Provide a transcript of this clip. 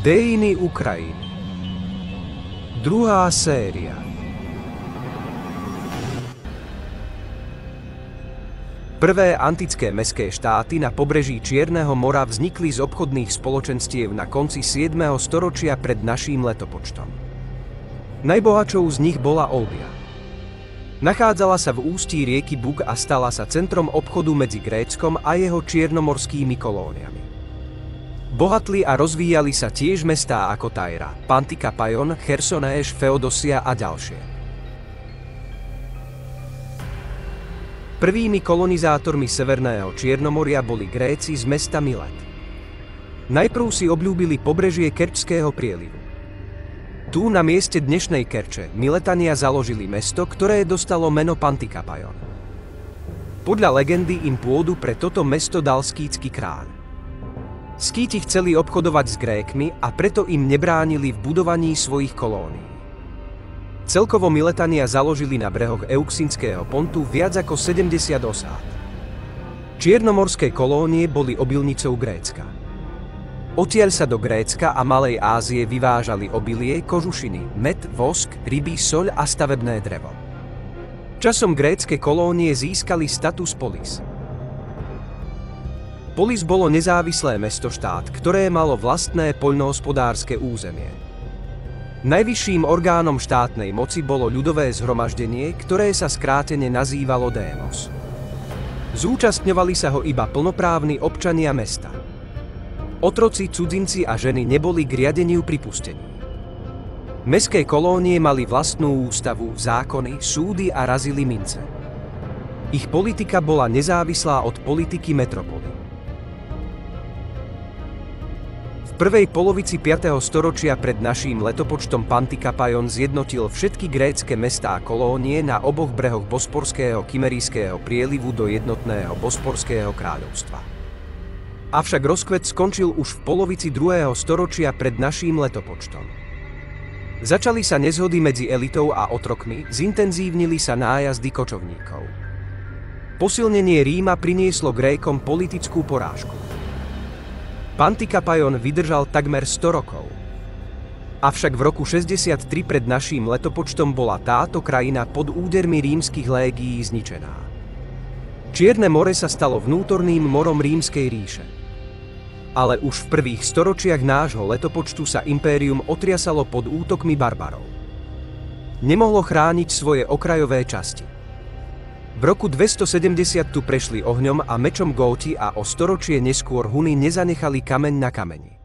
Dejiny Ukrajiny. Druhá séria. Prvé antické mestské štáty na pobreží Čierneho mora vznikli z obchodných spoločenstiev na konci 7. storočia pred naším letopočtom. Najbohatšou z nich bola Olbia. Nachádzala sa v ústí rieky Bug a stala sa centrom obchodu medzi Gréckom a jeho čiernomorskými kolóniami. Bohatli a rozvíjali sa tiež mestá ako Tyra, Pantikapajon, Chersonéš, Feodosia a ďalšie. Prvými kolonizátormi Severného Čiernomoria boli Gréci z mesta Milet. Najprv si obľúbili pobrežie Kerčského prielivu. Tu na mieste dnešnej Kerče Miletania založili mesto, ktoré dostalo meno Pantikapajon. Podľa legendy im pôdu pre toto mesto dal skýtsky kráľ. Skýti chceli obchodovať s Grékmi a preto im nebránili v budovaní svojich kolónií. Celkovo Miletania založili na brehoch Euxinského pontu viac ako 70 osád. Čiernomorské kolónie boli obilnicou Grécka. Odtiaľ sa do Grécka a Malej Ázie vyvážali obilie, kožušiny, med, vosk, ryby, soľ a stavebné drevo. Časom grécke kolónie získali status polis. Polis bolo nezávislé mestoštát, ktoré malo vlastné poľnohospodárske územie. Najvyšším orgánom štátnej moci bolo ľudové zhromaždenie, ktoré sa skrátene nazývalo démos. Zúčastňovali sa ho iba plnoprávni občania mesta. Otroci, cudzinci a ženy neboli k riadeniu pripustení. Mestské kolónie mali vlastnú ústavu, zákony, súdy a razili mince. Ich politika bola nezávislá od politiky metropoly. V prvej polovici 5. storočia pred naším letopočtom Pantikapajon zjednotil všetky grécke mestá a kolónie na oboch brehoch Bosporského Kimerijského prielivu do jednotného Bosporského kráľovstva. Avšak rozkvet skončil už v polovici 2. storočia pred naším letopočtom. Začali sa nezhody medzi elitou a otrokmi, zintenzívnili sa nájazdy kočovníkov. Posilnenie Ríma prinieslo Grékom politickú porážku. Pantikapajon vydržal takmer 100 rokov. Avšak v roku 63 pred naším letopočtom bola táto krajina pod údermi rímskych légií zničená. Čierne more sa stalo vnútorným morom Rímskej ríše. Ale už v prvých storočiach nášho letopočtu sa impérium otriasalo pod útokmi barbarov. Nemohlo chrániť svoje okrajové časti. V roku 270 tu prešli ohňom a mečom Góti a o storočie neskôr Huny nezanechali kameň na kameni.